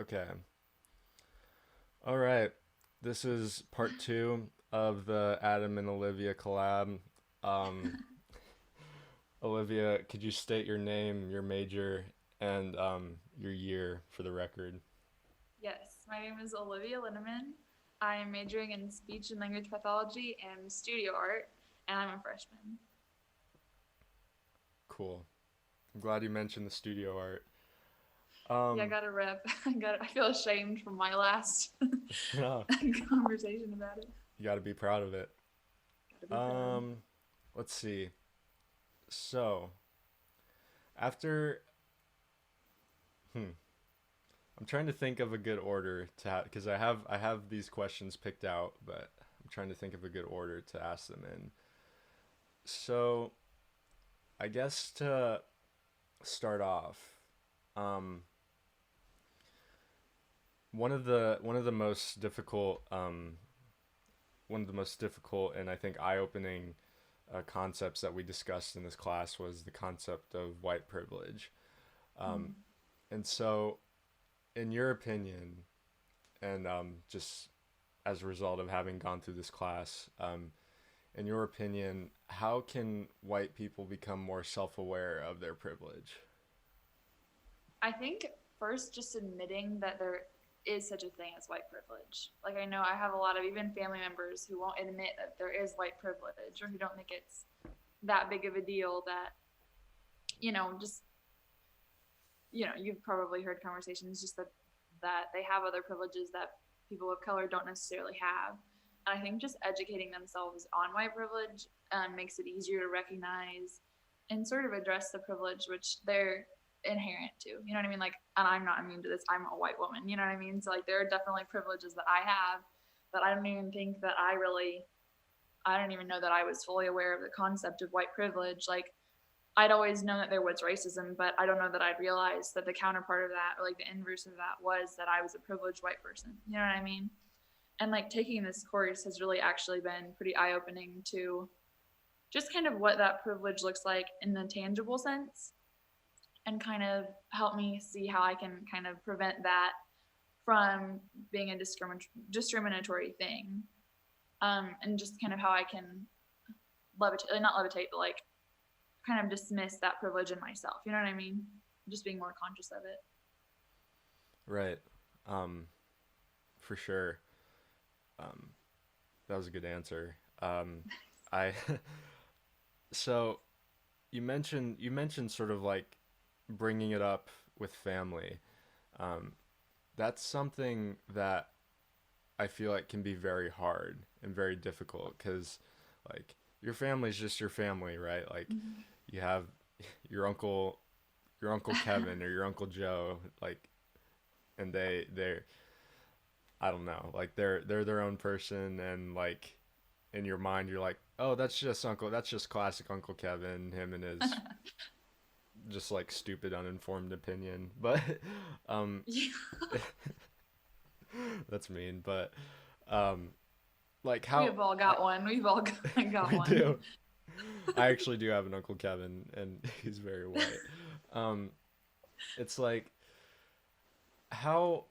Okay. All right. This is part two of the Adam and Olivia collab. Um, Olivia, could you state your name, your major, and your year for the record? Yes, my name is Olivia Linnemann. I am majoring in speech and language pathology and studio art, and I'm a freshman. Cool. I'm glad you mentioned the studio art. Yeah, I Um, got a rep. I feel ashamed from my last no, conversation about it. you got to be proud of it. Gotta be proud. Um, let's see. So, after, hmm, I'm trying to think of a good order to have because I have these questions picked out, but I'm trying to think of a good order to ask them in. So I guess to start off, um, one of the most difficult one of the most difficult and I think eye-opening concepts that we discussed in this class was the concept of white privilege. Um, Mm. and so, in your opinion, and just as a result of having gone through this class, in your opinion, how can white people become more self-aware of their privilege? I think first just admitting that there is such a thing as white privilege. Like I know I have a lot of even family members who won't admit that there is white privilege or who don't think it's that big of a deal that, just you've probably heard conversations just that they have other privileges that people of color don't necessarily have. And I think just educating themselves on white privilege makes it easier to recognize and sort of address the privilege which they're inherent to. You know what I mean? Like, and I'm not immune to this. I'm a white woman. You know what I mean? So like, there are definitely privileges that I have that I don't even think that I don't even know that I was fully aware of the concept of white privilege. Like, I'd always known that there was racism, but I don't know that I'd realized that the counterpart of that, or like the inverse of that, was that I was a privileged white person. You know what I mean? And like taking this course has really actually been pretty eye opening to just kind of what that privilege looks like in the tangible sense and kind of help me see how I can kind of prevent that from being a discriminatory thing. And just kind of how I can levitate, not levitate, but like kind of dismiss that privilege in myself. You know what I mean? Just being more conscious of it. Right. Um, for sure. Um, that was a good answer. I so you mentioned sort of like bringing it up with family. Um, that's something that I feel like can be very hard and very difficult because like your family's just your family, right? Like Mm-hmm. you have your uncle your uncle Kevin or your uncle Joe, like, and they're I don't know, like they're their own person, and like in your mind you're like, oh, that's just classic Uncle Kevin, him and his just like stupid uninformed opinion, but um Yeah. that's mean, but um like We how have all I, got one. We've all got we one. do. I actually do have an Uncle Kevin, and he's very white. Um, it's like how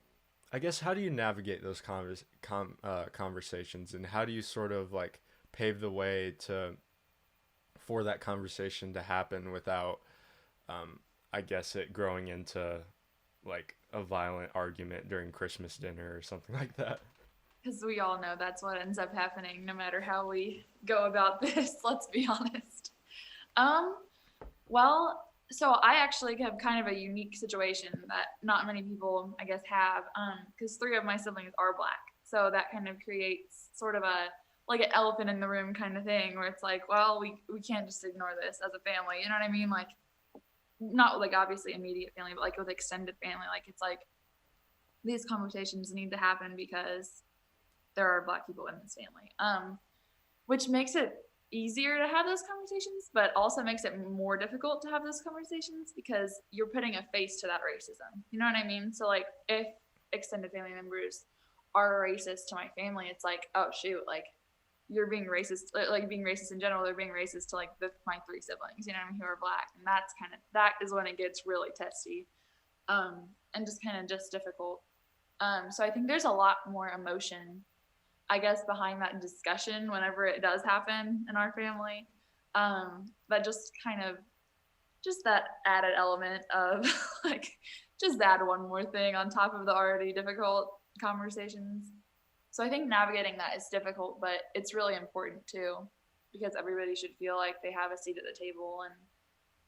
I guess how do you navigate those conversations, and how do you sort of like pave the way to for that conversation to happen without, um, I guess, it growing into like a violent argument during Christmas dinner or something like that. Because we all know that's what ends up happening no matter how we go about this, let's be honest. Um, well, so I actually have kind of a unique situation that not many people, I guess, have, because three of my siblings are black. So that kind of creates sort of a like an elephant in the room kind of thing where it's like, well, we can't just ignore this as a family. You know what I mean? Like, not like obviously immediate family, but like with extended family, like it's like these conversations need to happen because there are black people in this family. Which makes it easier to have those conversations, but also makes it more difficult to have those conversations because you're putting a face to that racism. You know what I mean? So like if extended family members are racist to my family, it's like, oh shoot, like you're being racist, like being racist in general, they're being racist to like my three siblings, you know what I mean, who are black. And that is when it gets really testy. And just kind of just difficult. So I think there's a lot more emotion, I guess, behind that discussion whenever it does happen in our family. But just kind of just that added element of like just add one more thing on top of the already difficult conversations. So I think navigating that is difficult, but it's really important too, because everybody should feel like they have a seat at the table, and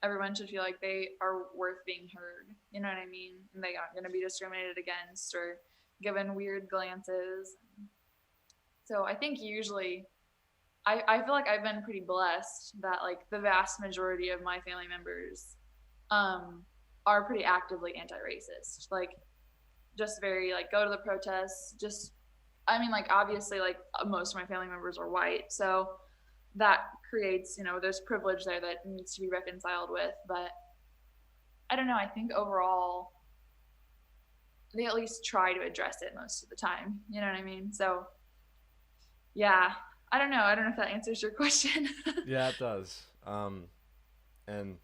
everyone should feel like they are worth being heard. You know what I mean? And they aren't going to be discriminated against or given weird glances. So I think usually I feel like I've been pretty blessed that like the vast majority of my family members are pretty actively anti-racist. Like just very like go to the protests. Just I mean like obviously like most of my family members are white, so that creates there's privilege there that needs to be reconciled with. But I don't know. I think overall they at least try to address it most of the time. You know what I mean? So yeah, I don't know. I don't know if that answers your question. Yeah, it does. And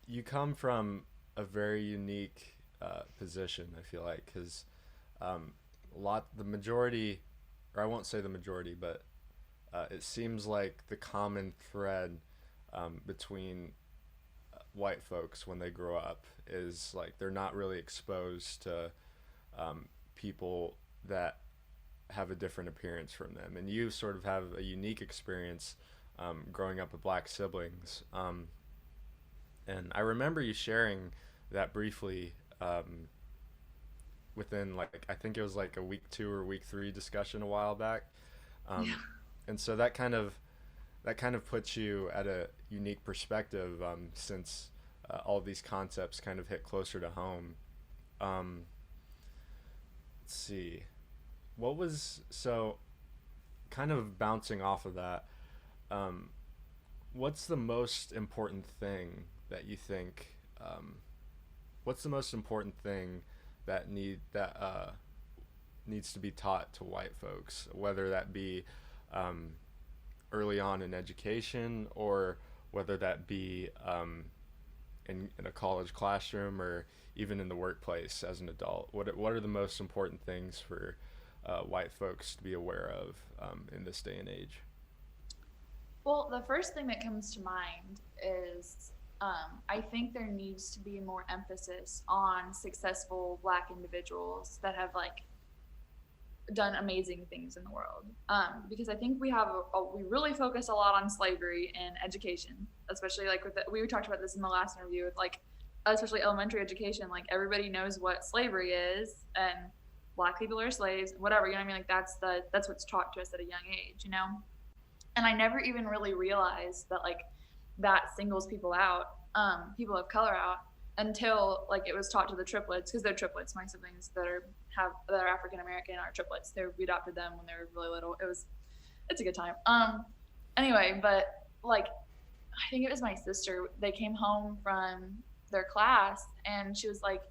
you come from a very unique position, I feel like, because the majority, or I won't say the majority, but it seems like the common thread between white folks when they grow up is like they're not really exposed to people that have a different appearance from them, and you sort of have a unique experience growing up with black siblings. And I remember you sharing that briefly within like I think it was like a week 2 or week 3 discussion a while back. Yeah. Um, and so that kind of puts you at a unique perspective since all of these concepts kind of hit closer to home. Um, let's see, what was so kind of bouncing off of that. Um, what's the most important thing that you think? What's the most important thing that needs to be taught to white folks, whether that be um, early on in education or whether that be in a college classroom or even in the workplace as an adult? What are the most important things for white folks to be aware of in this day and age? Well, the first thing that comes to mind is I think there needs to be more emphasis on successful Black individuals that have like done amazing things in the world. Because I think we really focus a lot on slavery in education, especially like we talked about this in the last interview with like especially elementary education. Like everybody knows what slavery is, and Black people are slaves, whatever. You know what I mean? Like that's what's taught to us at a young age. And I never even really realized that like that singles people out, people of color out, until like it was taught to the triplets, because they're triplets. My siblings that are African American are triplets. We adopted them when they were really little. It's a good time. Anyway, but like I think it was my sister. They came home from their class, and she was like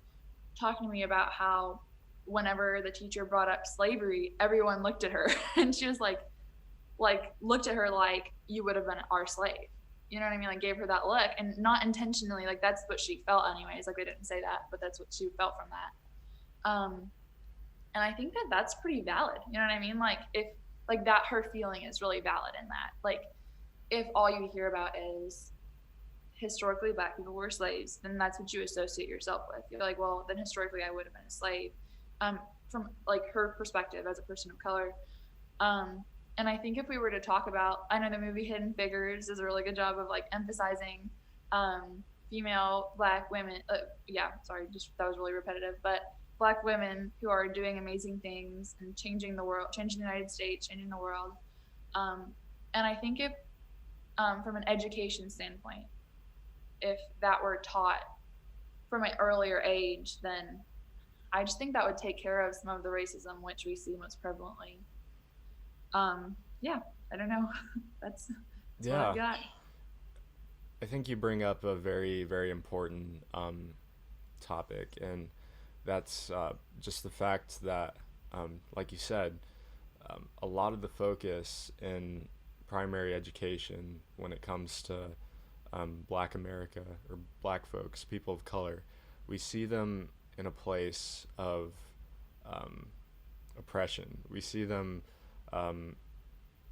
talking to me about how whenever the teacher brought up slavery, everyone looked at her, and she was like looked at her like you would have been our slave. You know what I mean? Like gave her that look, and not intentionally. Like that's what she felt anyways. Like they didn't say that, but that's what she felt from that. And I think that that's pretty valid. You know what I mean? Like if like that her feeling is really valid in that. Like if all you hear about is historically Black people were slaves, then that's what you associate yourself with. You're like, well, then historically I would have been a slave. From like her perspective as a person of color. And I think if we were to talk about, I know the movie Hidden Figures does a really good job of like emphasizing female Black women. Yeah, sorry, just that was really repetitive. But Black women who are doing amazing things and changing the world, changing the United States, changing the world. And I think if, from an education standpoint, if that were taught from an earlier age, then I just think that would take care of some of the racism which we see most prevalently. Yeah, I don't know. that's what Yeah, I've got. I think you bring up a very, very important topic, and that's just the fact that, like you said, a lot of the focus in primary education when it comes to Black America or Black folks, people of color, we see them in a place of um, oppression. We see them um,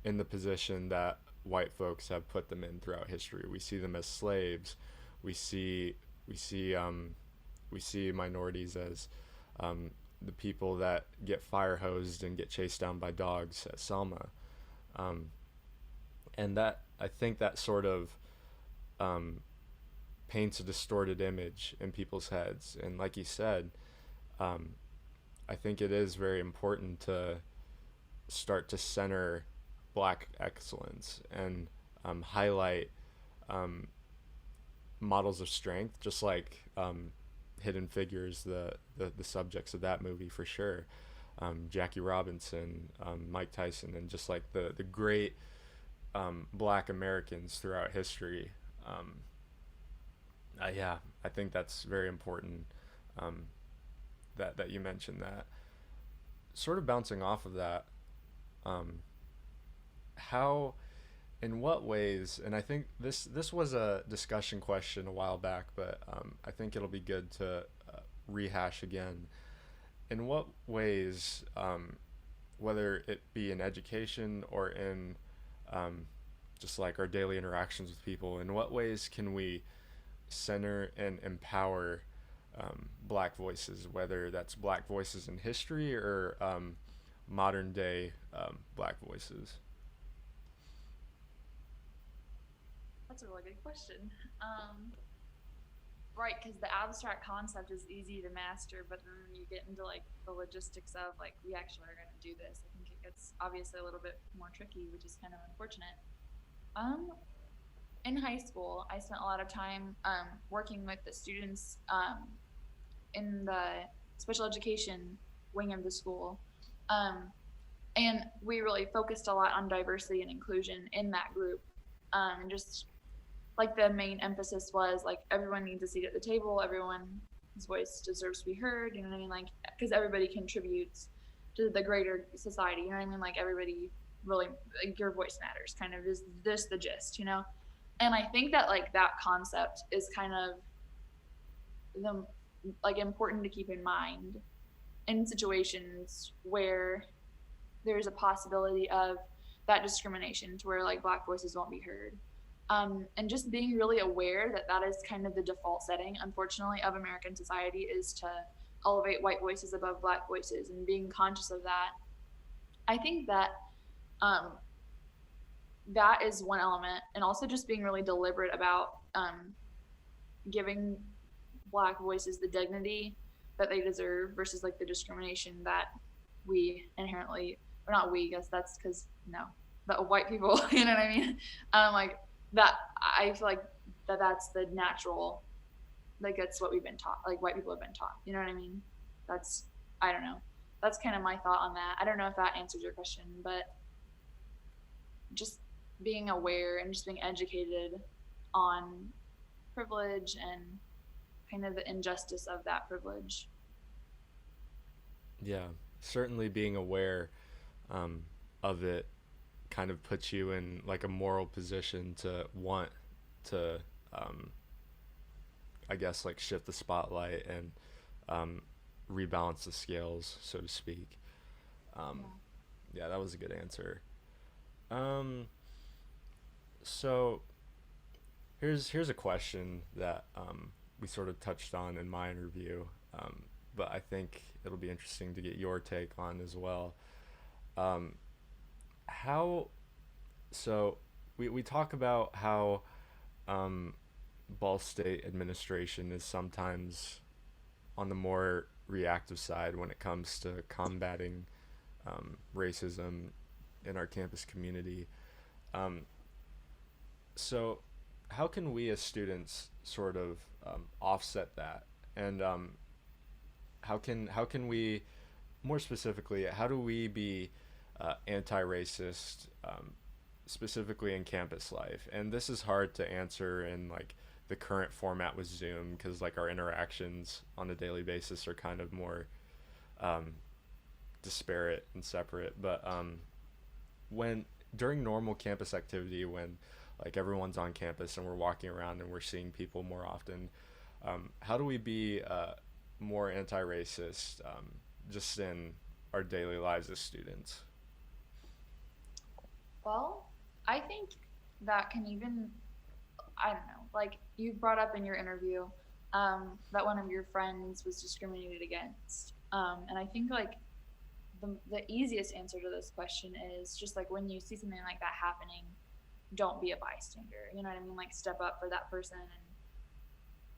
in the position that white folks have put them in throughout history. We see them as slaves. We see we see we see minorities as the people that get fire hosed and get chased down by dogs at Selma. Um, and that, I think that sort of um, paints a distorted image in people's heads. And like you said, um, I think it is very important to start to center black excellence and highlight um, models of strength, just like Hidden Figures, the subjects of that movie for sure. Jackie Robinson, Mike Tyson, and just like the great black Americans throughout history. Um, yeah, I think that's very important um, that you mentioned that. Sort of bouncing off of that, um, how, in what ways, and I think this was a discussion question a while back, but I think it'll be good to rehash again. In what ways, whether it be in education or in um, just like our daily interactions with people, in what ways can we center and empower black voices, whether that's black voices in history or modern day black voices? That's a really good question. Right, because the abstract concept is easy to master, but then when you get into like the logistics of like we actually are going to do this, I think it gets obviously a little bit more tricky, which is kind of unfortunate. Um, in high school, I spent a lot of time working with the students in the special education wing of the school, um, and we really focused a lot on diversity and inclusion in that group, and just like the main emphasis was like everyone needs a seat at the table, everyone's voice deserves to be heard, you know what I mean, like because everybody contributes to the greater society, you know what I mean, like everybody really, like, your voice matters kind of is this the gist, you know. And I think that like that concept is kind of the like important to keep in mind in situations where there's a possibility of that discrimination to where like black voices won't be heard. And just being really aware that that is kind of the default setting, unfortunately, of American society is to elevate white voices above black voices, and being conscious of that. I think that um, that is one element, and also just being really deliberate about giving black voices the dignity that they deserve versus like the discrimination that we inherently, or not we, I guess that's because no, the white people, you know what I mean? Like that, I feel like that's the natural, like that's what we've been taught, like white people have been taught, you know what I mean? That's, I don't know. That's kind of my thought on that. I don't know if that answers your question, but just being aware and just being educated on privilege and kind of the injustice of that privilege. Yeah, certainly being aware um, of it kind of puts you in like a moral position to want to, um, I guess, like shift the spotlight and um, rebalance the scales, so to speak. Um, Yeah. yeah, that was a good answer. Um, so here's a question that we sort of touched on in my interview, but I think it'll be interesting to get your take on as well. Um, how so we talk about how um, Ball State administration is sometimes on the more reactive side when it comes to combating racism in our campus community. Um, so, how can we as students sort of offset that, and how can we, more specifically, how do we be anti-racist, specifically in campus life? And this is hard to answer in like the current format with Zoom because like our interactions on a daily basis are kind of more um, disparate and separate. But when during normal campus activity, when like everyone's on campus and we're walking around and we're seeing people more often, how do we be more anti-racist just in our daily lives as students? Well, I think that can even, I don't know, like you brought up in your interview that one of your friends was discriminated against. And I think like the easiest answer to this question is just like when you see something like that happening, don't be a bystander. You know what I mean? Like step up for that person and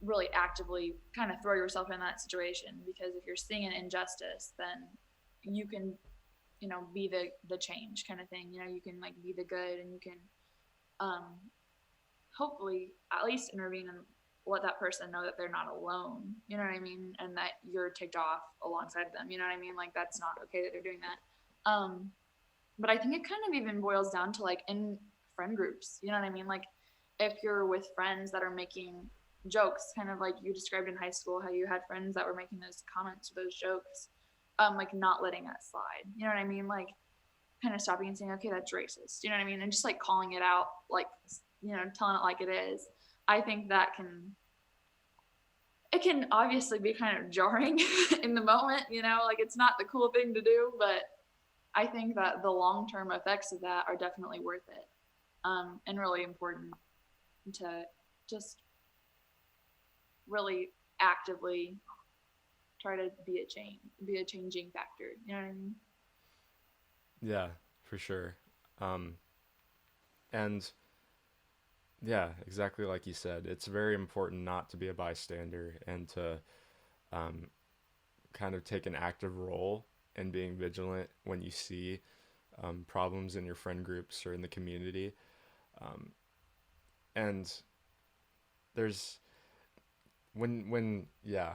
really actively kind of throw yourself in that situation, because if you're seeing an injustice, then you can, be the change kind of thing. You can like be the good, and you can um hopefully at least intervene and let that person know that they're not alone. You know what I mean? And that you're ticked off alongside of them. You know what I mean? Like that's not okay that they're doing that. But I think it kind of even boils down to like in friend groups. You know what I mean? Like if you're with friends that are making jokes, kind of like you described in high school, how you had friends that were making those comments or those jokes, like not letting that slide. You know what I mean? Like kind of stopping and saying, okay, that's racist. You know what I mean? And just like calling it out, like, telling it like it is. I think that it can obviously be kind of jarring in the moment, like it's not the cool thing to do, but I think that the long-term effects of that are definitely worth it, and really important to just really actively try to be a changing factor. You know what I mean? Yeah, for sure. Um, and yeah, exactly like you said, it's very important not to be a bystander and to um, kind of take an active role in being vigilant when you see problems in your friend groups or in the community. Um, and there's when yeah,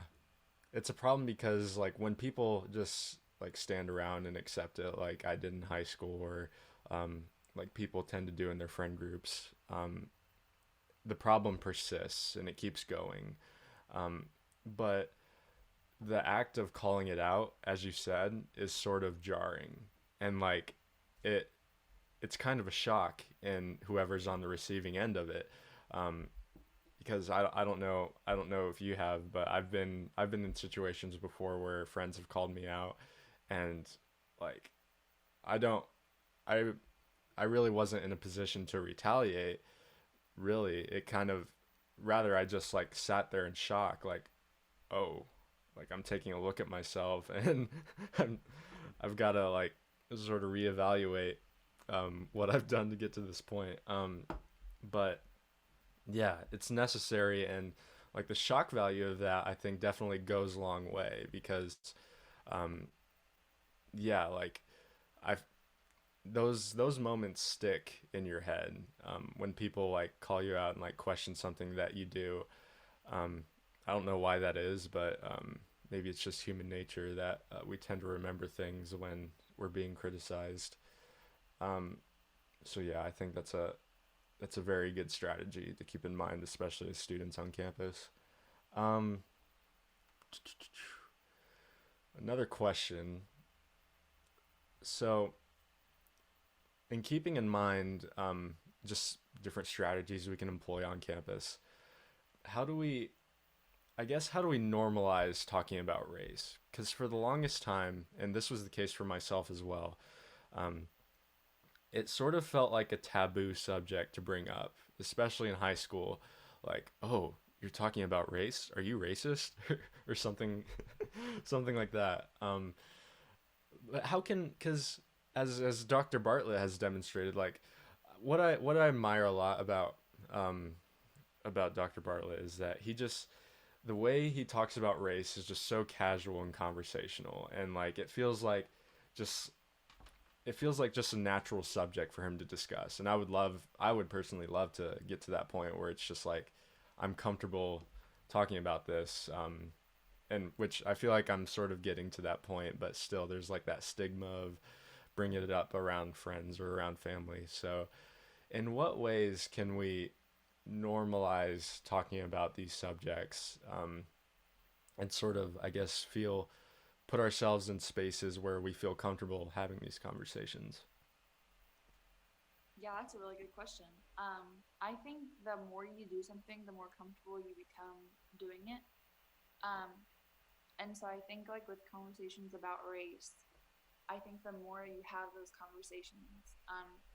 it's a problem because like when people just like stand around and accept it, like I did in high school, or um, like people tend to do in their friend groups, the problem persists and it keeps going. Um, but the act of calling it out, as you said, is sort of jarring, and like it it's kind of a shock in whoever's on the receiving end of it. Um, because I don't know if you have, but I've been in situations before where friends have called me out, and like I don't I I really wasn't in a position to retaliate. Really, it kind of rather I just like sat there in shock, like, oh, like I'm taking a look at myself, and I'm, I've got to like sort of reevaluate what I've done to get to this point. But yeah, it's necessary, and like the shock value of that, I think definitely goes a long way because, um, yeah, like I've those moments stick in your head when people like call you out and like question something that you do. Um, I don't know why that is, but maybe it's just human nature that we tend to remember things when we're being criticized. Um, so yeah, I think that's a very good strategy to keep in mind, especially as students on campus. Um, Another question. So, in keeping in mind just different strategies we can employ on campus, how do we, I guess, how do we normalize talking about race? Because for the longest time, and this was the case for myself as well, um, it sort of felt like a taboo subject to bring up, especially in high school. Like, oh, you're talking about race? Are you racist? Or something, something like that. But how can, because as Dr. Bartlett has demonstrated, like what I admire a lot um, about Dr. Bartlett is that he just the way he talks about race is just so casual and conversational, and like just it feels like just a natural subject for him to discuss. And I would personally love to get to that point where it's just like I'm comfortable talking about this, and which I feel like I'm sort of getting to that point, but still there's like that stigma of bringing it up around friends or around family. So in what ways can we normalize talking about these subjects, and sort of, I guess, put ourselves in spaces where we feel comfortable having these conversations? Yeah, that's a really good question. I think the more you do something, the more comfortable you become doing it. Um, And so I think like with conversations about race, I think the more you have those conversations,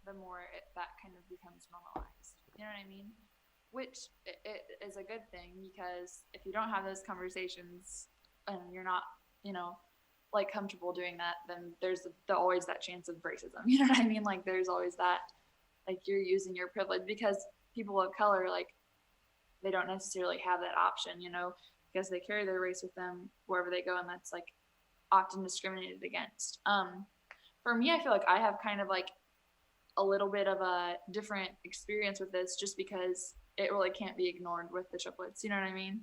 the more that kind of becomes normalized. You know what I mean? Which it is a good thing, because if you don't have those conversations and you're not, you know, like comfortable doing that, then there's always that chance of racism. You know what I mean? Like there's always that, like you're using your privilege, because people of color, like they don't necessarily have that option, you know, because they carry their race with them wherever they go, and that's like often discriminated against. For me, I feel like I have kind of like a little bit of a different experience with this, just because it really can't be ignored with the triplets. You know what I mean?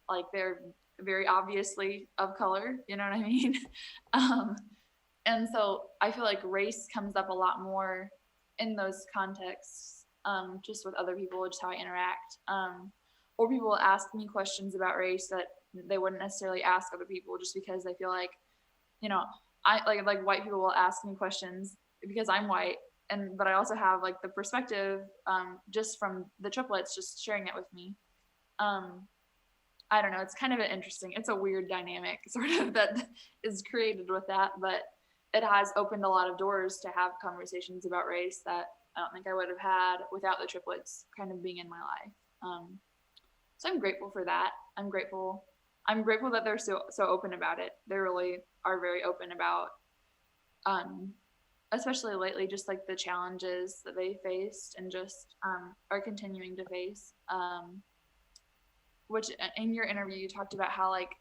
Like they're very obviously of color. You know what I mean? um, and so I feel like race comes up a lot more in those contexts, just with other people, just how I interact. Or people ask me questions about race that they wouldn't necessarily ask other people, just because they feel like, you know, I like white people will ask me questions because I'm white, and but I also have like the perspective, just from the triplets just sharing it with me. Um, I don't know. It's kind of an interesting. It's a weird dynamic sort of that is created with that, but it has opened a lot of doors to have conversations about race that I don't think I would have had without the triplets kind of being in my life. So I'm grateful for that. I'm grateful. I'm grateful that they're so open about it. They really are very open about, um, especially lately, just like the challenges that they faced and just are continuing to face. Which in your interview you talked about how like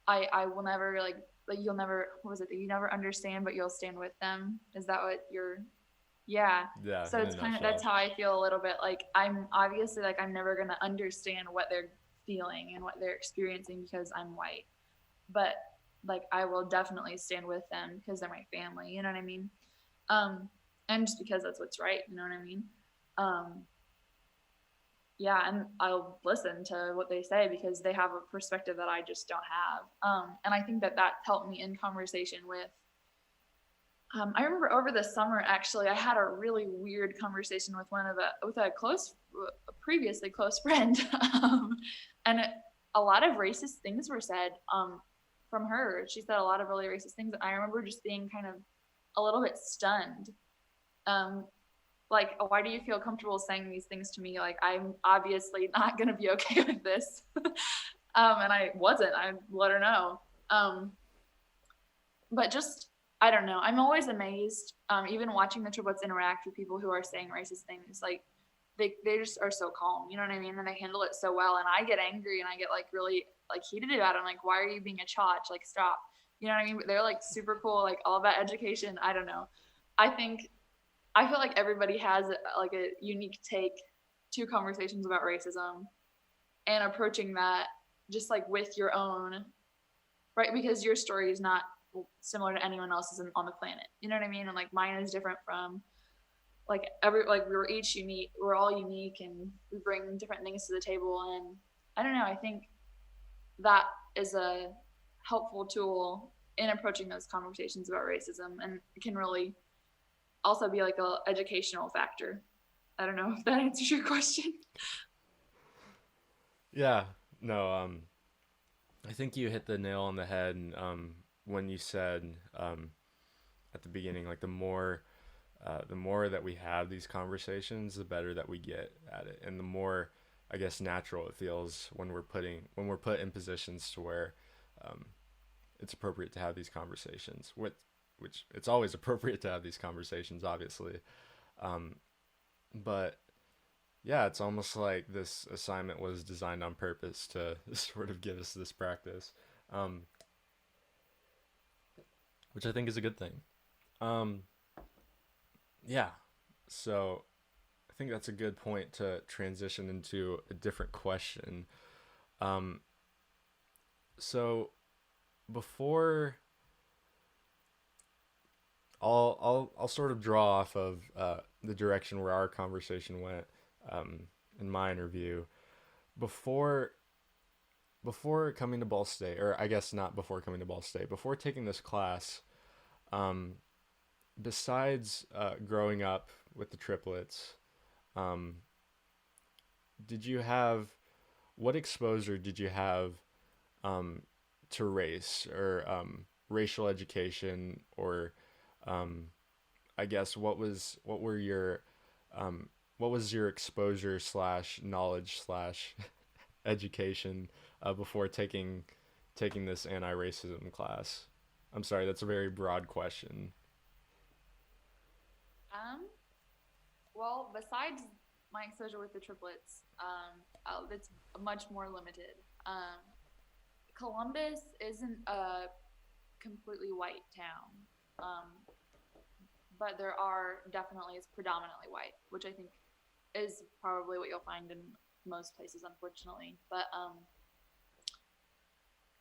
I will never like you'll never, what was it, that you never understand but you'll stand with them. Is that what you're? Yeah. Yeah, So in a it's kind of, that's nutshell. how I feel a little bit, like I'm obviously like I'm never gonna understand what they're feeling and what they're experiencing because I'm white, but like I will definitely stand with them because they're my family. You know what I mean? Um, and just because that's what's right. You know what I mean? Um, yeah, and I'll listen to what they say because they have a perspective that I just don't have. And I think that that helped me in conversation with. I remember over the summer, actually, I had a really weird conversation with a previously close friend, and a lot of racist things were said, from her. She said a lot of really racist things. I remember just being kind of a little bit stunned. Um, like, why do you feel comfortable saying these things to me? Like, I'm obviously not going to be okay with this. And I wasn't. I let her know. But just, I don't know. I'm always amazed, even watching the triplets interact with people who are saying racist things. Like, they just are so calm. You know what I mean? And they handle it so well. And I get angry and I get like really like heated about it. I'm like, why are you being a chotch? Like, stop. You know what I mean? But they're like super cool, like all about education. I don't know. I think I feel like everybody has like a unique take to conversations about racism, and approaching that just like with your own, right? Because your story is not similar to anyone else's on the planet. You know what I mean? And like mine is different from like we're each unique. We're all unique, and we bring different things to the table. And I don't know. I think that is a helpful tool in approaching those conversations about racism, and it can really also be like a educational factor. I don't know if that answers your question. Yeah, no, I think you hit the nail on the head, when you said, at the beginning, like the more that we have these conversations, the better that we get at it, and the more, I guess, natural it feels when we're put in positions to where, um, it's appropriate to have these conversations. Which it's always appropriate to have these conversations, obviously, um, but yeah, it's almost like this assignment was designed on purpose to sort of give us this practice, um, which I think is a good thing. Um, yeah, so I think that's a good point to transition into a different question. Um, so before I'll sort of draw off of, the direction where our conversation went, in my interview before coming to Ball State, or I guess not before coming to Ball State, before taking this class. Um, Besides, growing up with the triplets, um, did you have what exposure did you have, um, to race or racial education, or I guess what were your what was your exposure slash knowledge slash education before taking this anti-racism class? I'm sorry, that's a very broad question. Um, well, besides my exposure with the triplets, it's much more limited. Columbus isn't a completely white town, um, but there are definitely, it's predominantly white, which I think is probably what you'll find in most places, unfortunately. But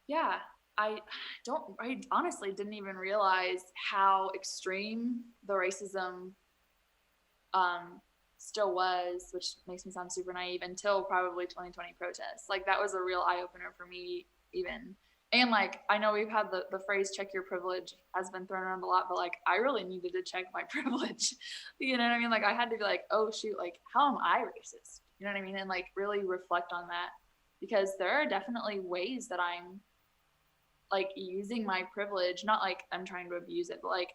yeah, I I honestly didn't even realize how extreme the racism um, still was, which makes me sound super naive, until probably 2020 protests. Like that was a real eye opener for me, even. And like I know we've had the phrase "check your privilege" has been thrown around a lot, but like I really needed to check my privilege. You know what I mean? Like I had to be like, oh shoot, like how am I racist? You know what I mean? And like really reflect on that, because there are definitely ways that I'm like using my privilege, not like I'm trying to abuse it, but like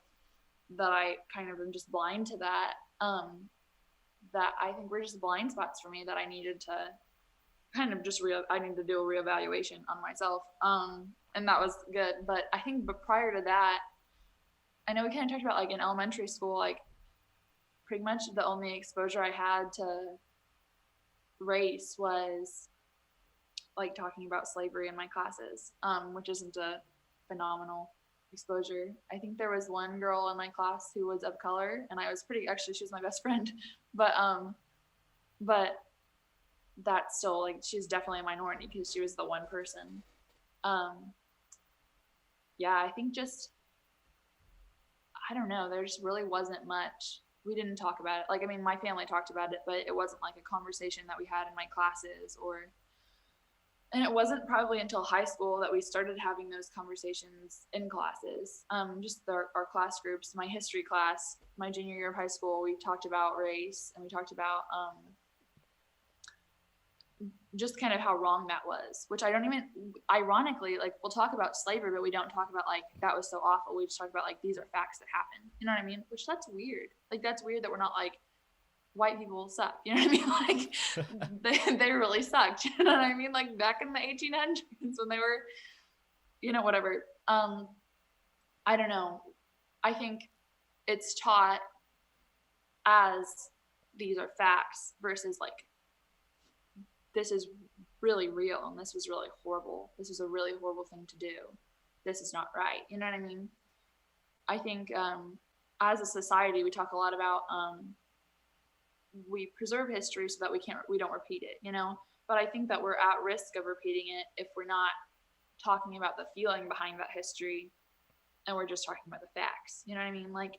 that I kind of am just blind to that. That I think were just blind spots for me that I needed to kind of just I need to do a reevaluation on myself. And that was good. But I think, but prior to that, I know we kind of talked about like in elementary school, like pretty much the only exposure I had to race was like talking about slavery in my classes, which isn't a phenomenal exposure. I think there was one girl in my class who was of color, and I was pretty actually she was my best friend, but that's still like she's definitely a minority because she was the one person. Um, yeah, I think just I don't know. There just really wasn't much. We didn't talk about it. Like I mean, my family talked about it, but it wasn't like a conversation that we had in my classes or and it wasn't probably until high school that we started having those conversations in classes. Just our class groups, my history class, my junior year of high school, we talked about race and we talked about just kind of how wrong that was, which I don't even, ironically, like we'll talk about slavery, but we don't talk about like that was so awful. We just talk about like these are facts that happened. You know what I mean? Which that's weird. Like that's weird that we're not like white people suck. You know what I mean? Like they really sucked. You know what I mean? Like back in the 1800s when they were, you know, whatever. I don't know. I think it's taught as these are facts versus like this is really real and this was really horrible. This is a really horrible thing to do. This is not right. You know what I mean? I think as a society we talk a lot about we preserve history so that we don't repeat it, you know, but I think that we're at risk of repeating it if we're not talking about the feeling behind that history and we're just talking about the facts. You know what I mean? Like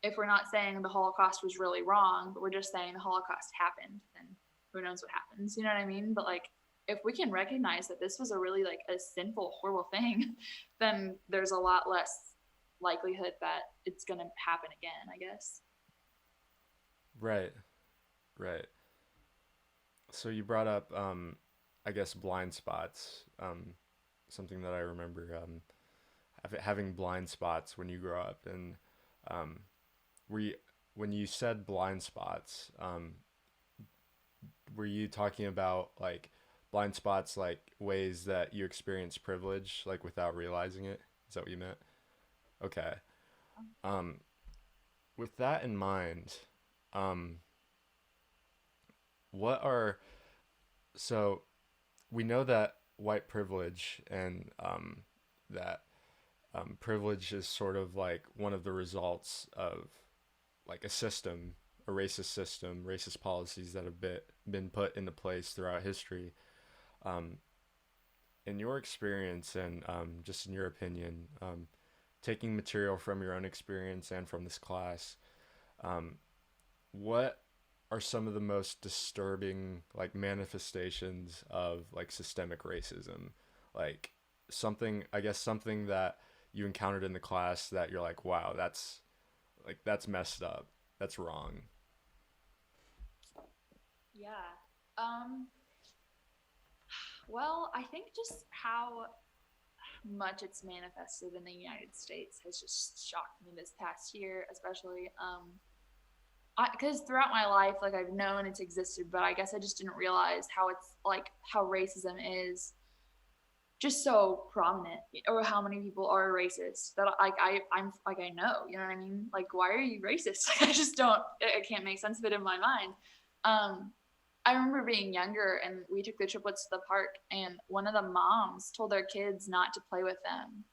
if we're not saying the Holocaust was really wrong, but we're just saying the Holocaust happened, then who knows what happens. You know what I mean? But like if we can recognize that this was a really like a sinful, horrible thing, then there's a lot less likelihood that it's going to happen again, I guess. Right. Right. So you brought up, I guess, blind spots. Something that I remember having blind spots when you grow up, and um, were you when you said blind spots, were you talking about like blind spots, like ways that you experience privilege, like without realizing it? Is that what you meant? Okay. Um, with that in mind, um, what are so we know that white privilege and that privilege is sort of like one of the results of like a system, a racist system, racist policies that have been put into place throughout history. Um, in your experience and just in your opinion, taking material from your own experience and from this class, um, what are some of the most disturbing like manifestations of like systemic racism, like something, I guess, something that you encountered in the class that you're like, wow, that's like that's messed up, that's wrong? Yeah. Um, well, I think just how much it's manifested in the United States has just shocked me this past year, especially because throughout my life, like I've known it's existed, but I guess I just didn't realize how it's like how racism is just so prominent, or how many people are racist that I'm like I know, you know what I mean? Like, why are you racist? Like, I just don't, I can't make sense of it in my mind. I remember being younger and we took the triplets to the park, and one of the moms told their kids not to play with them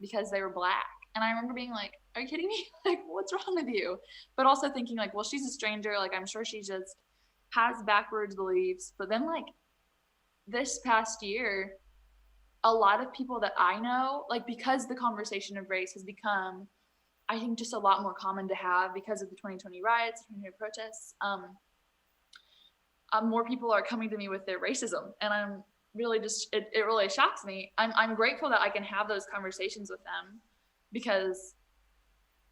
because they were black. And I remember being like, are you kidding me? Like, what's wrong with you? But also thinking, like, well, she's a stranger. Like, I'm sure she just has backwards beliefs. But then, like, this past year, a lot of people that I know, like, because the conversation of race has become, I think, just a lot more common to have because of the 2020 riots, 2020 protests, more people are coming to me with their racism. And I'm really just, it really shocks me. I'm grateful that I can have those conversations with them because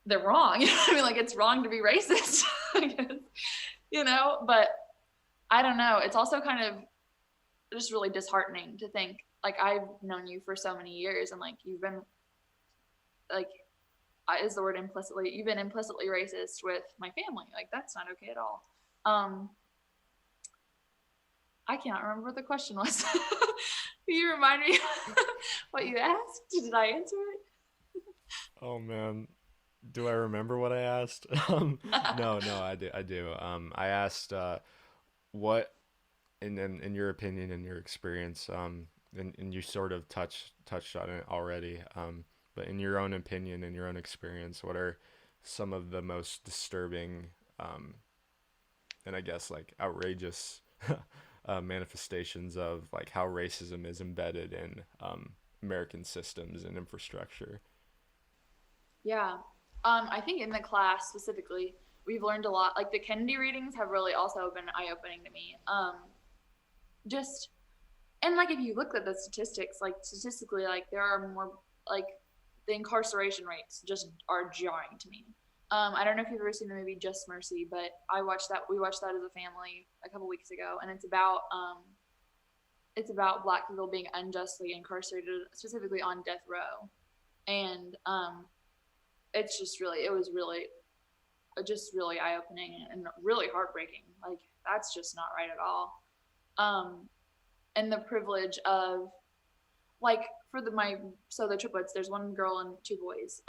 they're wrong. You know what I mean? Like, it's wrong to be racist, I guess, you know? But I don't know. It's also kind of just really disheartening to think, like, I've known you for so many years, and like you've been like, is the word implicitly, you've been implicitly racist with my family. Like, that's not okay at all. I cannot remember what the question was. Can you remind me what you asked? Did I answer it? Oh man, do I remember what I asked? No, I do. I asked what, in your opinion, in your experience, and you sort of touched on it already. But in your own opinion, in your own experience, what are some of the most disturbing, and I guess like outrageous manifestations of like how racism is embedded in American systems and infrastructure? Yeah. I think in the class specifically, we've learned a lot. Like, the Kennedy readings have really also been eye-opening to me. Just, and like, if you look at the statistics, like statistically, like there are more, like, the incarceration rates just are jarring to me. I don't know if you've ever seen the movie Just Mercy, but we watched that as a family a couple weeks ago, and it's about black people being unjustly incarcerated, specifically on death row. And it's just really, it was really just really eye-opening and really heartbreaking. Like, that's just not right at all. And the privilege of, like, for the triplets, there's one girl and two boys.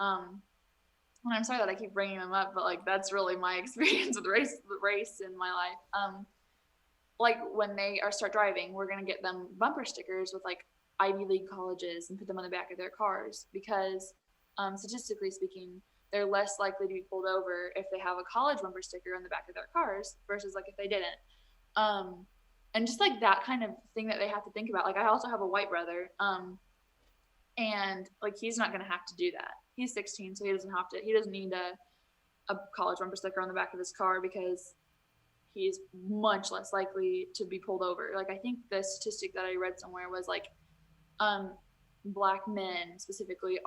And I'm sorry that I keep bringing them up, but like, that's really my experience with race in my life. Like, when they start driving, we're gonna get them bumper stickers with like Ivy League colleges and put them on the back of their cars because, statistically speaking, they're less likely to be pulled over if they have a college bumper sticker on the back of their cars versus like if they didn't. And just like that kind of thing that they have to think about. Like, I also have a white brother, and like, he's not going to have to do that. He's 16, so he doesn't need a college bumper sticker on the back of his car because he's much less likely to be pulled over. Like, I think the statistic that I read somewhere was like, black men specifically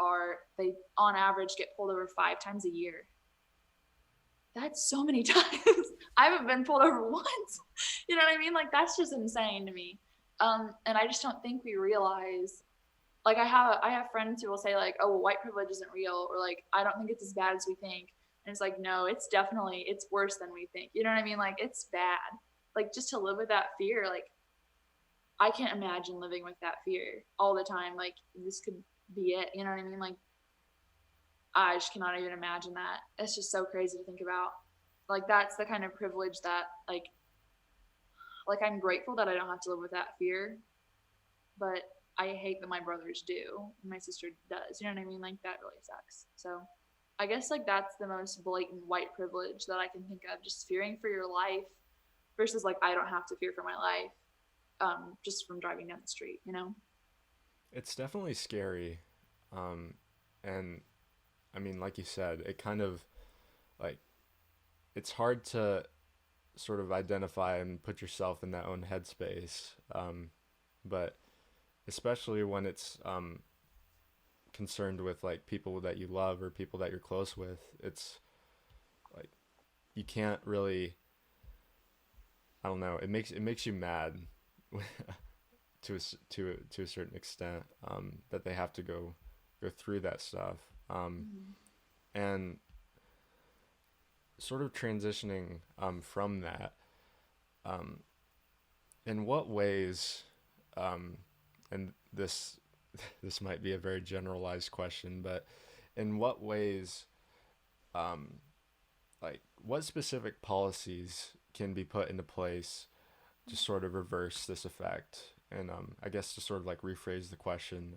they on average get pulled over 5 times a year. That's so many times. I haven't been pulled over once. You know what I mean? Like, that's just insane to me. And I just don't think we realize, like, I have friends who will say like, oh, well, white privilege isn't real, or like, I don't think it's as bad as we think. And it's like, no, it's worse than we think. You know what I mean? Like, it's bad. Like, just to live with that fear, like, I can't imagine living with that fear all the time. Like, this could be it. You know what I mean? Like, I just cannot even imagine that. It's just so crazy to think about. Like, that's the kind of privilege that, like I'm grateful that I don't have to live with that fear, but I hate that my brothers do. My sister does. You know what I mean? Like, that really sucks. So I guess, like, that's the most blatant white privilege that I can think of. Just fearing for your life versus, like, I don't have to fear for my life, just from driving down the street, you know? It's definitely scary. And I mean, like you said, it kind of like, it's hard to sort of identify and put yourself in that own headspace. But especially when it's concerned with like people that you love or people that you're close with, it's like you can't really, I don't know, it makes you mad to a certain extent, that they have to go through that stuff, Mm-hmm. and sort of transitioning from that. Um, in what ways, and this might be a very generalized question, but in what ways, um, like what specific policies can be put into place to sort of reverse this effect? And I guess to sort of like rephrase the question,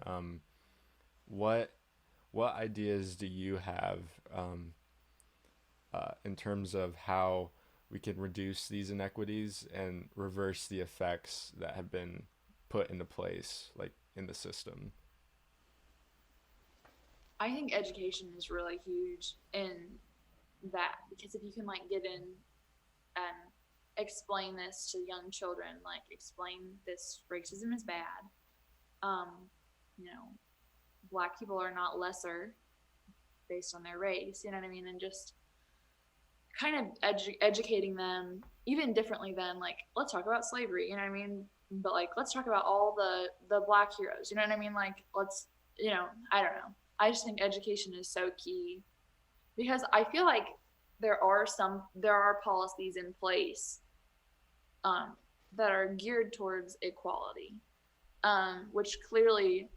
what what ideas do you have, um, in terms of how we can reduce these inequities and reverse the effects that have been put into place, like in the system? I think education is really huge in that, because if you can like get in and explain this to young children, like explain this racism is bad, um, you know, black people are not lesser based on their race, you know what I mean, and just kind of educating them even differently than like, let's talk about slavery, you know what I mean, but like let's talk about all the black heroes, you know what I mean, like let's, you know, I don't know, I just think education is so key, because I feel like there are policies in place, um, that are geared towards equality, which clearly,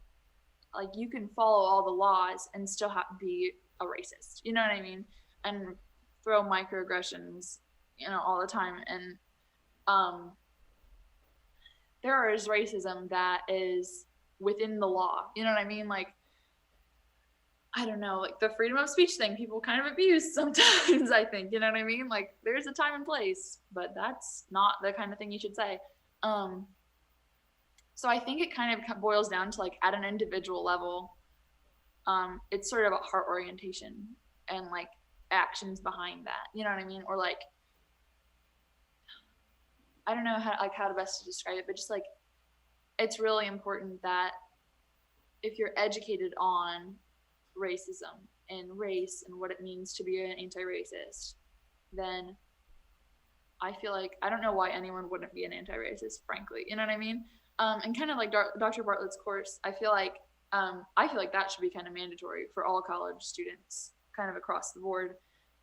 like you can follow all the laws and still be a racist, you know what I mean, and throw microaggressions, you know, all the time, and um, there is racism that is within the law, you know what I mean, like I don't know, like the freedom of speech thing, people kind of abuse sometimes, I think, you know what I mean? Like there's a time and place, but that's not the kind of thing you should say. Um, so I think it kind of boils down to like at an individual level, it's sort of a heart orientation and like actions behind that, you know what I mean? Or like, I don't know how to best to describe it, but just like, it's really important that if you're educated on racism and race and what it means to be an anti-racist, then I feel like I don't know why anyone wouldn't be an anti-racist, frankly. You know what I mean? And kind of like Dr. Bartlett's course, I feel like that should be kind of mandatory for all college students, kind of across the board,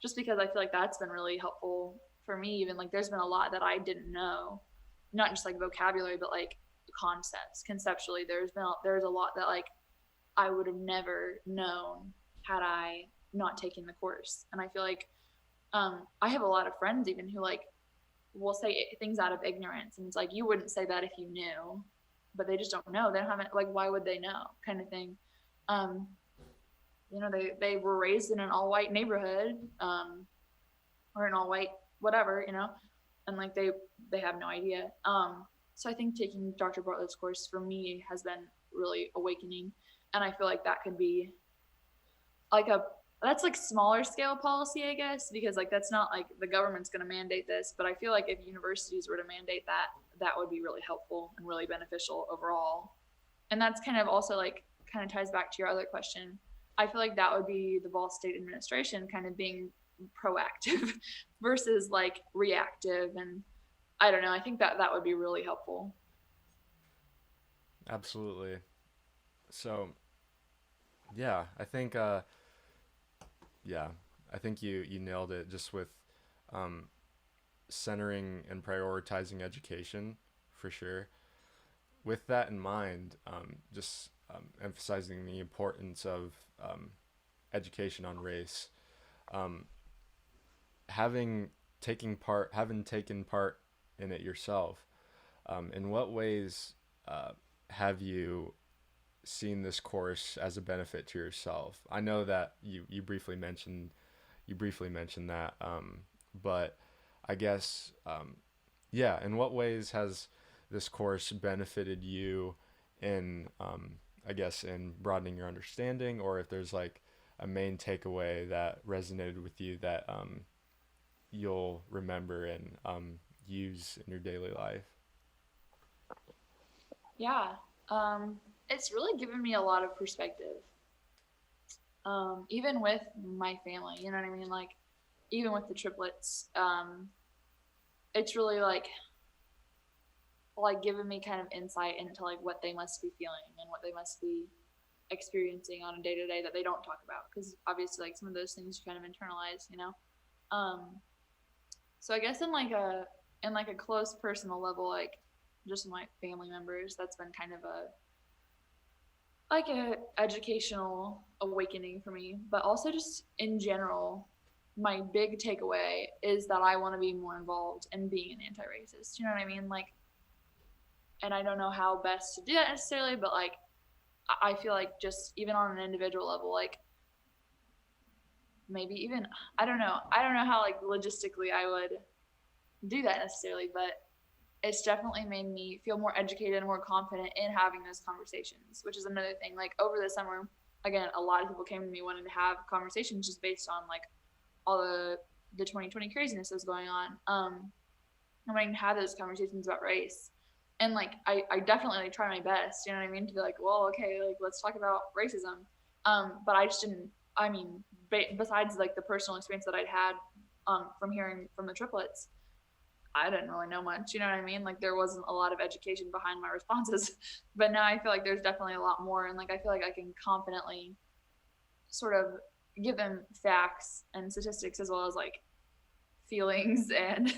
just because I feel like that's been really helpful for me. Even like there's been a lot that I didn't know, not just like vocabulary, but like concepts. Conceptually, there's a lot that like I would have never known had I not taken the course. And I feel like I have a lot of friends even who like will say things out of ignorance, and it's like you wouldn't say that if you knew, but they just don't know. They don't have it. Like why would they know? Kind of thing. Um, you know, they were raised in an all white neighborhood, or an all white whatever, you know, and like they have no idea. So I think taking Dr. Bartlett's course for me has been really awakening, and I feel like that could be like that's like smaller scale policy, I guess, because like that's not like the government's going to mandate this, but I feel like if universities were to mandate that, that would be really helpful and really beneficial overall. And that's kind of also like kind of ties back to your other question. I feel like that would be the Ball State administration kind of being proactive versus like reactive, and I don't know, I think that would be really helpful. Absolutely. So yeah, yeah, I think you nailed it just with, um, centering and prioritizing education for sure. With that in mind, just emphasizing the importance of, education on race, um, having taken part in it yourself, in what ways, uh, have you seen this course as a benefit to yourself? I know that you briefly mentioned that, but I guess, yeah, in what ways has this course benefited you in, I guess, in broadening your understanding, or if there's like a main takeaway that resonated with you that, you'll remember and, use in your daily life? Yeah. It's really given me a lot of perspective. Even with my family, you know what I mean? Like, even with the triplets, it's really like like given me kind of insight into like what they must be feeling and what they must be experiencing on a day to day that they don't talk about, because obviously like some of those things you kind of internalize, you know. Um, so I guess in like a close personal level, like just my family members, that's been kind of a educational awakening for me, but also just in general, my big takeaway is that I want to be more involved in being an anti-racist. You know what I mean? Like, and I don't know how best to do that necessarily, but like, I feel like just even on an individual level, like maybe even I don't know how like logistically I would do that necessarily, but it's definitely made me feel more educated and more confident in having those conversations, which is another thing. Like over the summer, again, a lot of people came to me wanting to have conversations just based on like all the 2020 craziness that was going on. And wanting to have those conversations about race. And like I definitely like try my best, you know what I mean, to be like, well, okay, like let's talk about racism. But I just didn't. I mean, besides like the personal experience that I'd had from hearing from the triplets, I didn't really know much. You know what I mean? Like there wasn't a lot of education behind my responses. But now I feel like there's definitely a lot more, and like I feel like I can confidently sort of give them facts and statistics as well as like feelings and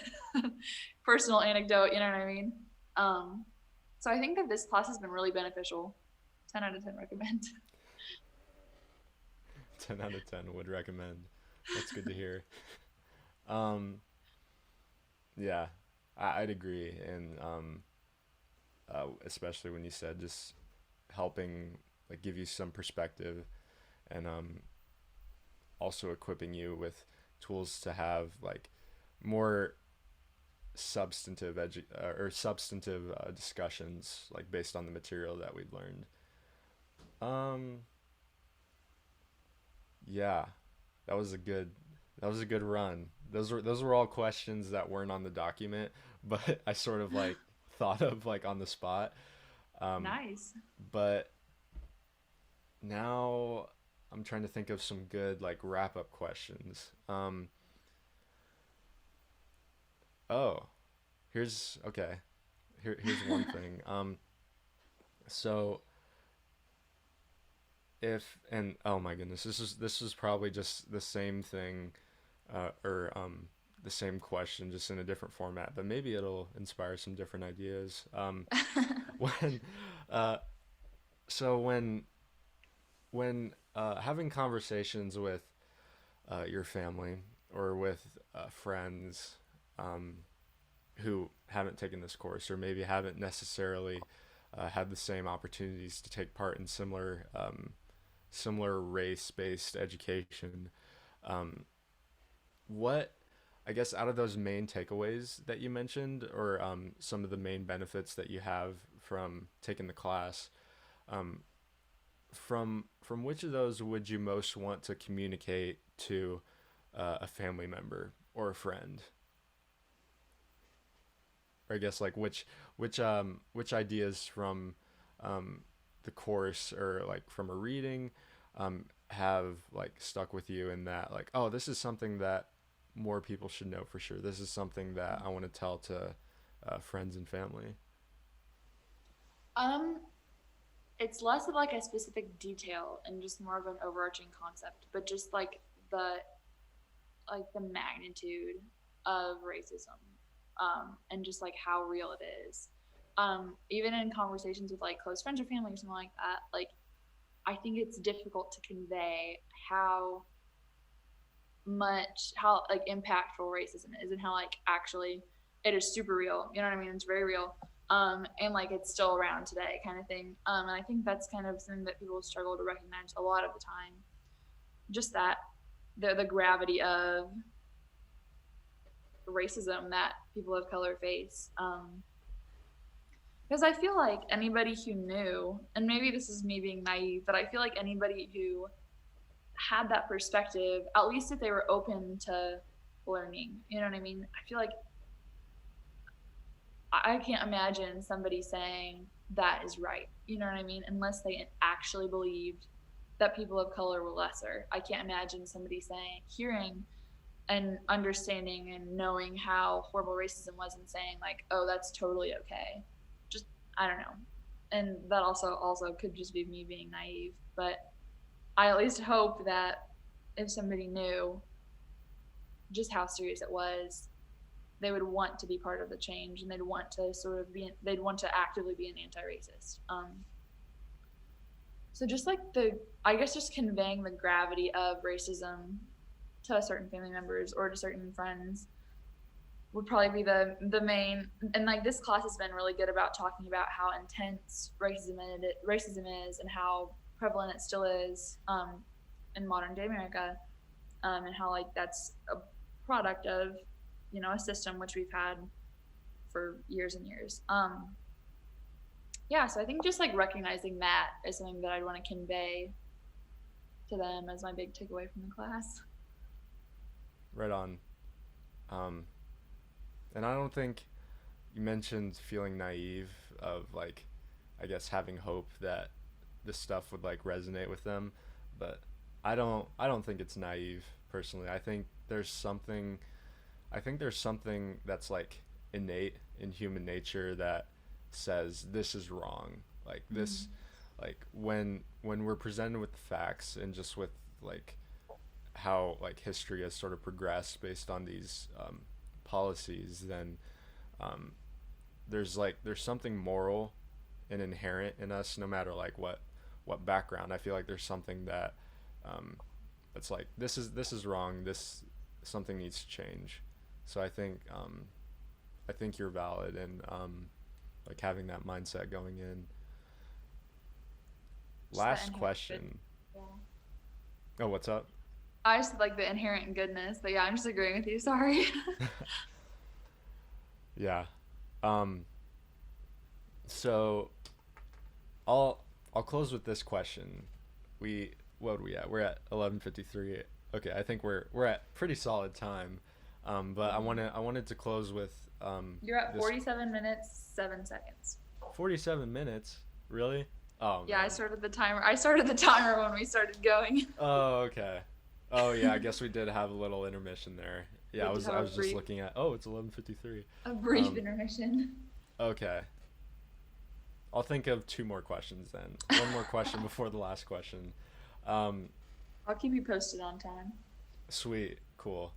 personal anecdote. You know what I mean? So I think that this class has been really beneficial. 10 out of 10 recommend. 10 out of 10 would recommend. That's good to hear. Um, yeah, I'd agree. And especially when you said just helping, like, give you some perspective and also equipping you with tools to have, like, more substantive discussions, like, based on the material that we've learned. Um, yeah, that was a good that was a good run. Those were all questions that weren't on the document, but I sort of like thought of like on the spot. Um, Nice. but now I'm trying to think of some good like wrap up questions. Oh, here's okay. Here's one thing. So if and oh my goodness, this is probably just the same thing, or the same question, just in a different format. But maybe it'll inspire some different ideas. When, uh, so when having conversations with your family or with friends um, who haven't taken this course or maybe haven't necessarily had the same opportunities to take part in similar race-based education. Um, what, I guess, out of those main takeaways that you mentioned, or some of the main benefits that you have from taking the class, um, from which of those would you most want to communicate to a family member or a friend? Or I guess like which ideas from um, the course or like from a reading have like stuck with you in that, like, oh, this is something that more people should know for sure. This is something that I want to tell to friends and family. um, it's less of like a specific detail and just more of an overarching concept, but just like the magnitude of racism, and just like how real it is. Even in conversations with like close friends or family or something like that, like I think it's difficult to convey how how like impactful racism is and how like actually it is super real. You know what I mean? It's very real. And like it's still around today, kind of thing. And I think that's kind of something that people struggle to recognize a lot of the time. Just that the gravity of racism that people of color face. Because I feel like anybody who knew, and maybe this is me being naive, but I feel like anybody who had that perspective, at least if they were open to learning, you know what I mean? I feel like I can't imagine somebody saying that is right, you know what I mean? Unless they actually believed that people of color were lesser. I can't imagine somebody saying, hearing and understanding and knowing how horrible racism was and saying, like, oh, that's totally okay. I don't know. And that also could just be me being naive, but I at least hope that if somebody knew just how serious it was, they would want to be part of the change, and they'd want to they'd want to actively be an anti-racist. So just like I guess just conveying the gravity of racism to certain family members or to certain friends would probably be the main. And like this class has been really good about talking about how intense racism is and how prevalent it still is in modern day America, and how like that's a product of a system which we've had for years and years. Yeah, so I think just like recognizing that is something that I'd want to convey to them as my big takeaway from the class. Right on. And I don't think you mentioned feeling naive of like, I guess having hope that this stuff would like resonate with them, but I don't think it's naive personally. I think there's something that's like innate in human nature that says this is wrong. Like this, like when we're presented with the facts and just with like how like history has sort of progressed based on these policies, then there's something moral and inherent in us, no matter like what background. I feel like there's something that it's like this is wrong. This something needs to change. So I think you're valid in like having that mindset going in. Last question. Yeah. Oh, what's up? I just like the inherent goodness, but yeah, I'm just agreeing with you. Sorry. Yeah. So I'll close with this question. What are we at? We're at 11:53. Okay, I think we're at pretty solid time. But I wanted to close with You're at 47 minutes 7 seconds. 47 minutes? Really? Oh. Yeah, Man. I started the timer when we started going. Oh, okay. Oh yeah, I guess we did have a little intermission there. Yeah, I was just looking at. Oh, it's 11:53. A brief intermission. Okay. I'll think of two more questions then. One more question before the last question. I'll keep you posted on time. Sweet, cool.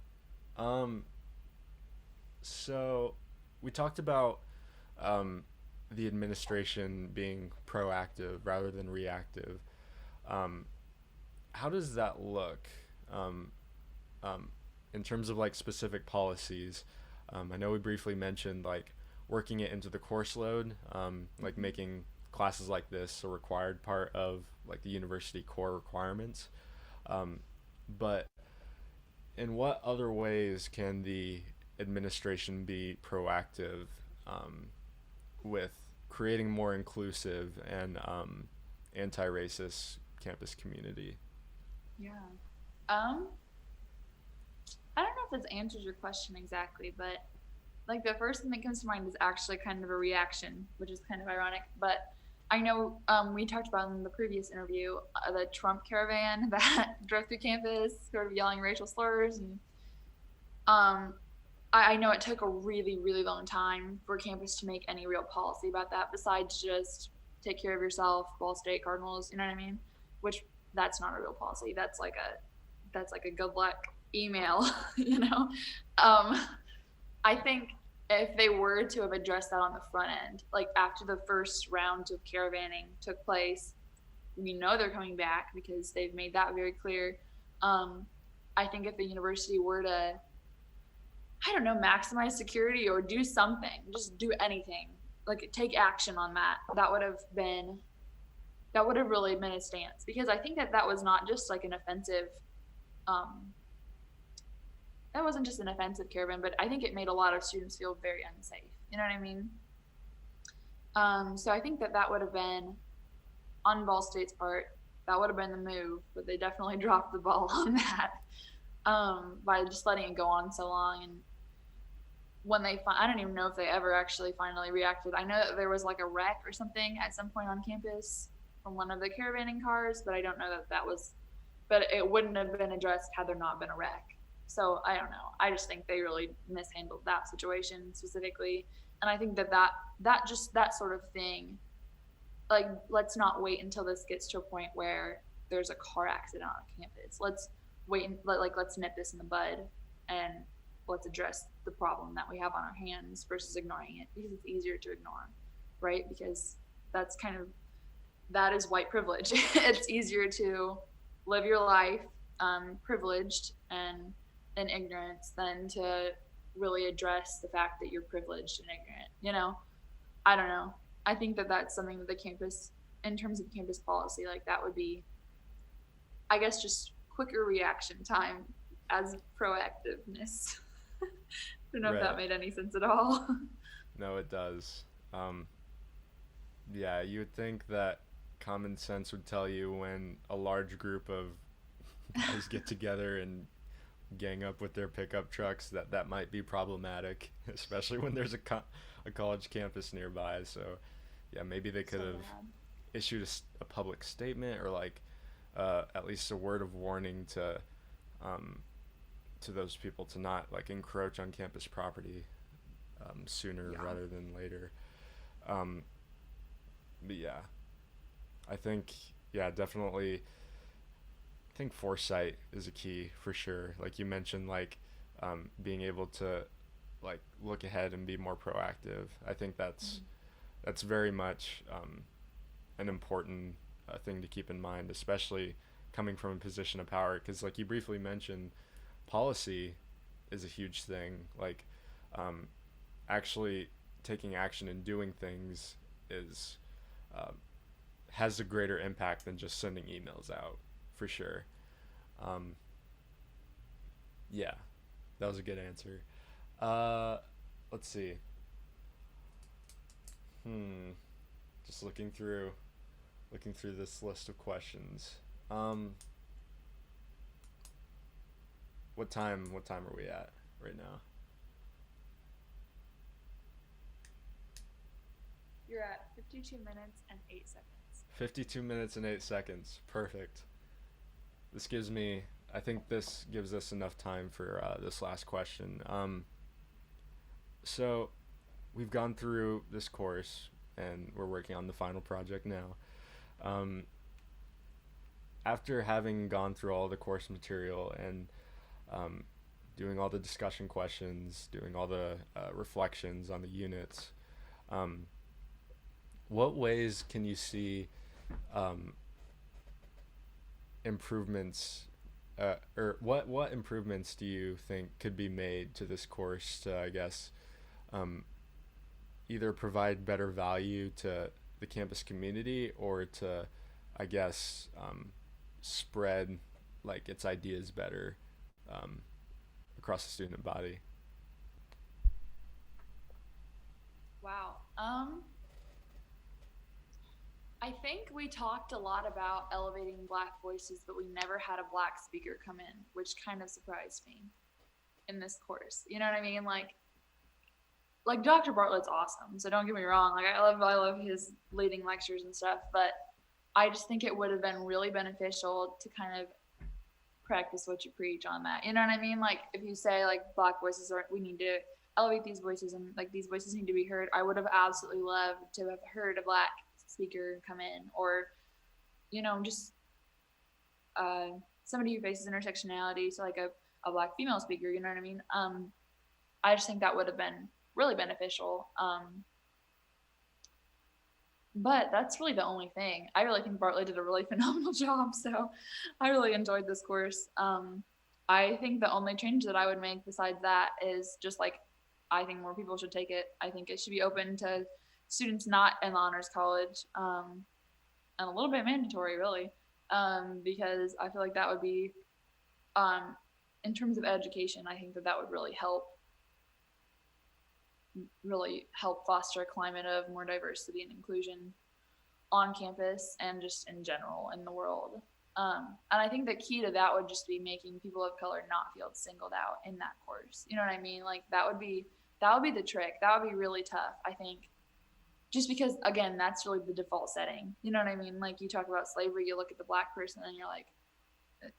So we talked about the administration being proactive rather than reactive. How does that look in terms of like specific policies? I know we briefly mentioned like working it into the course load, like making classes like this a required part of like the university core requirements. But in what other ways can the administration be proactive with creating more inclusive and anti-racist campus community? Yeah. I don't know if this answers your question exactly, but like the first thing that comes to mind is actually kind of a reaction, which is kind of ironic. But I know we talked about in the previous interview the Trump caravan that drove through campus, sort of yelling racial slurs, and I know it took a really, really long time for campus to make any real policy about that, besides just take care of yourself, Ball State Cardinals, you know what I mean? Which that's not a real policy. That's like a good luck email, you know. I think if they were to have addressed that on the front end, like after the first round of caravanning took place, we know they're coming back because they've made that very clear. I think if the university were to, I don't know, maximize security or do something, just do anything, like take action on that, that would have really been a stance, because I think that was not just like an offensive, that wasn't just an offensive caravan, but I think it made a lot of students feel very unsafe. You know what I mean? So I think that would have been, on Ball State's part, that would have been the move, but they definitely dropped the ball on that by just letting it go on so long. And when I don't even know if they ever actually finally reacted. I know that there was like a wreck or something at some point on campus from one of the caravanning cars, but I don't know that was, but it wouldn't have been addressed had there not been a wreck. So I don't know. I just think they really mishandled that situation specifically. And I think that just that sort of thing, like, let's not wait until this gets to a point where there's a car accident on campus. Let's wait and let's nip this in the bud, and let's address the problem that we have on our hands versus ignoring it, because it's easier to ignore, right? Because that's kind of, that is white privilege. It's easier to live your life privileged and in ignorance than to really address the fact that you're privileged and ignorant. I don't know. I think that that's something that the campus, in terms of campus policy, like that would be, I guess, just quicker reaction time as proactiveness. I don't know if that Right. made any sense at all. No, it does. Um, yeah, you would think that common sense would tell you when a large group of guys get together and gang up with their pickup trucks that that might be problematic, especially when there's a college campus nearby. So, yeah, maybe they could So have bad. issued a public statement or like at least a word of warning um, to those people to not like encroach on campus property sooner Yeah. rather than later. Um, but yeah, I think yeah definitely. I think foresight is a key for sure. Like you mentioned, like being able to like look ahead and be more proactive. I think Mm-hmm. that's very much an important thing to keep in mind, especially coming from a position of power. Because like you briefly mentioned, policy is a huge thing. Like um, actually taking action and doing things is uh, has a greater impact than just sending emails out, for sure. Um, yeah, that was a good answer. Uh, let's see. Hmm. Just looking through this list of questions. Um, what time are we at right now? You're at 52 minutes and 8 seconds. 52 minutes and 8 seconds. Perfect. This gives me I think this gives us enough time for this last question. So we've gone through this course and we're working on the final project now. Um, After having gone through all the course material and um, doing all the discussion questions, doing all the reflections on the units, um, what ways can you see um, improvements, or what improvements do you think could be made to this course to, I guess, um, either provide better value to the campus community or to, I guess, spread like its ideas better um, across the student body? Wow. I think we talked a lot about elevating Black voices, but we never had a Black speaker come in, which kind of surprised me in this course. You know what I mean? Like Dr. Bartlett's awesome, so don't get me wrong. Like I love his leading lectures and stuff, but I just think it would have been really beneficial to kind of practice what you preach on that. You know what I mean? Like if you say like Black voices are, we need to elevate these voices and like these voices need to be heard. I would have absolutely loved to have heard a Black speaker come in, or just uh, somebody who faces intersectionality, so like a Black female speaker. You know what I mean? I just think that would have been really beneficial. But that's really the only thing. I really think Bartlett did a really phenomenal job, so I really enjoyed this course. I think the only change that I would make besides that is just like, I think more people should take it. I think it should be open to students not in the honors college, and a little bit mandatory, really, because I feel like that would be, um, in terms of education, I think that that would really help foster a climate of more diversity and inclusion on campus and just in general in the world. And I think the key to that would just be making people of color not feel singled out in that course. You know what I mean? Like that would be the trick. That would be really tough, I think. Just because again, that's really the default setting. You know what I mean? Like you talk about slavery, you look at the Black person and you're like,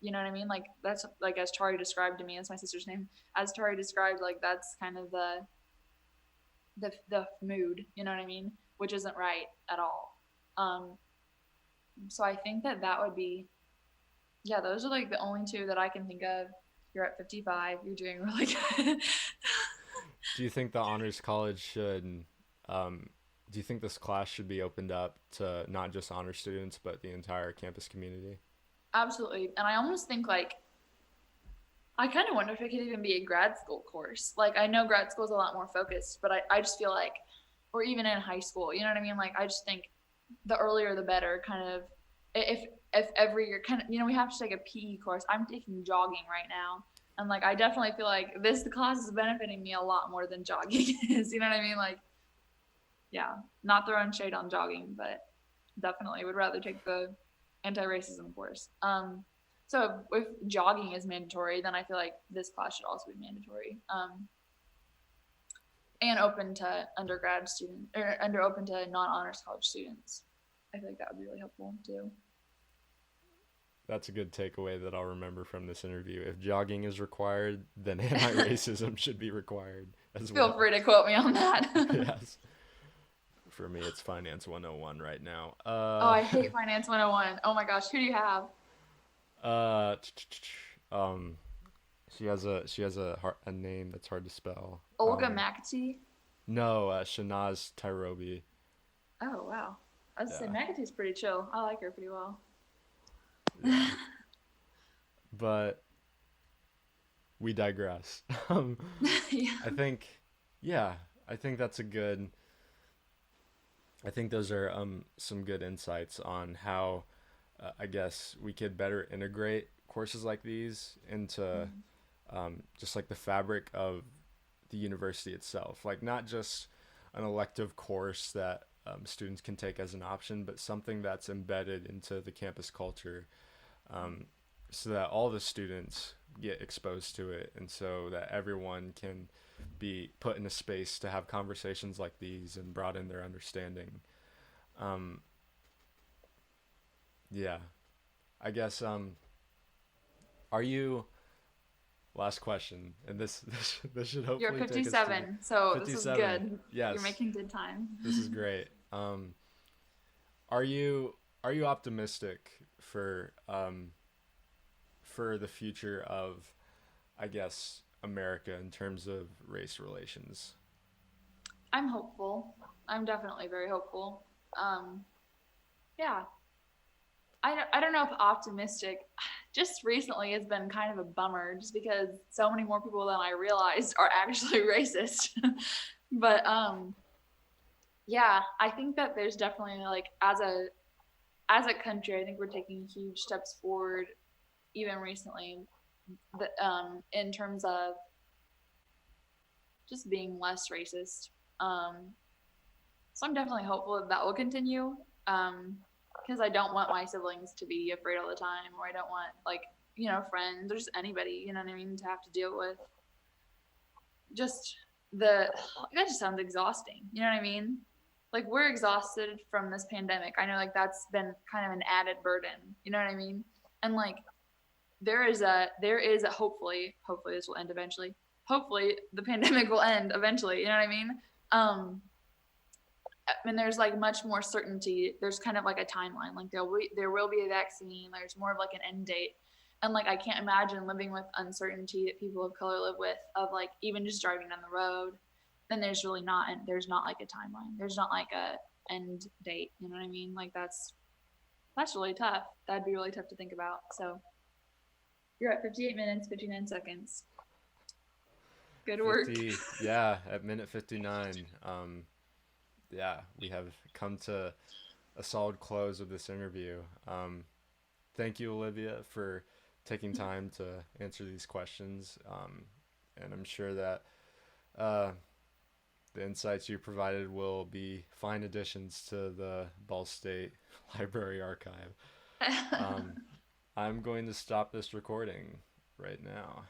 you know what I mean? Like that's like, as Tari described to me, that's my sister's name. As Tari described, like that's kind of the mood, you know what I mean, which isn't right at all. Um, so I think that that would be, yeah, those are like the only two that I can think of. You're at 55. You're doing really good. Do you think the honors college should um, do you think this class should be opened up to not just honor students but the entire campus community? Absolutely. And I almost think like I kind of wonder if it could even be a grad school course. Like I know grad school is a lot more focused, but I just feel like, or even in high school, you know what I mean? Like I just think the earlier the better. Kind of if every year, kind of, you know, we have to take a PE course. I'm taking jogging right now, and like I definitely feel like this class is benefiting me a lot more than jogging is. You know what I mean? Like yeah, not throwing shade on jogging, but definitely would rather take the anti-racism course. So if jogging is mandatory, then I feel like this class should also be mandatory. And open to undergrad students or under open to non-honors college students. I feel like that would be really helpful too. That's a good takeaway that I'll remember from this interview. If jogging is required, then anti-racism should be required as well. Feel free to quote me on that. Yes. For me, it's Finance 101 right now. Oh, I hate Finance 101. Oh my gosh, who do you have? Uh, um, she has a name that's hard to spell. Olga McAtee. No, Shanaz Tyrobi. Oh wow, I was gonna say McAtee's pretty chill. I like her pretty well. Yeah. But we digress. Yeah. I think, yeah, I think that's a good. I think those are some good insights on how I guess we could better integrate courses like these into just like the fabric of the university itself. Like not just an elective course that students can take as an option, but something that's embedded into the campus culture, so that all the students get exposed to it, and so that everyone can be put in a space to have conversations like these and broaden their understanding. Um, yeah, I guess. Are you? Last question, and this should hopefully You're take us to 57, so 57. this is good. Yes, You're making good time. this is great. Are you optimistic for the future of, I guess, America in terms of race relations? I'm hopeful. I'm definitely very hopeful. Yeah. I don't know if optimistic. Just recently has been kind of a bummer just because so many more people than I realized are actually racist. But yeah, I think that there's definitely like as a country, I think we're taking huge steps forward even recently in terms of just being less racist. So I'm definitely hopeful that will continue. Because I don't want my siblings to be afraid all the time, or I don't want like, you know, friends or just anybody, you know what I mean, to have to deal with just that just sounds exhausting. You know what I mean? Like we're exhausted from this pandemic. I know like that's been kind of an added burden. You know what I mean? And like there is a hopefully this will end eventually. Hopefully the pandemic will end eventually. You know what I mean? And there's like much more certainty. There's kind of like a timeline. Like there will be a vaccine. There's more of like an end date. And like I can't imagine living with uncertainty that people of color live with, of like even just driving down the road. And there's not like a timeline. There's not like a end date. You know what I mean? Like that's really tough. That'd be really tough to think about. So you're at 58 minutes, 59 seconds. Good work. 50, yeah, at minute 59. Yeah, we have come to a solid close of this interview. Thank you, Olivia, for taking time to answer these questions. And I'm sure that the insights you provided will be fine additions to the Ball State Library archive. I'm going to stop this recording right now.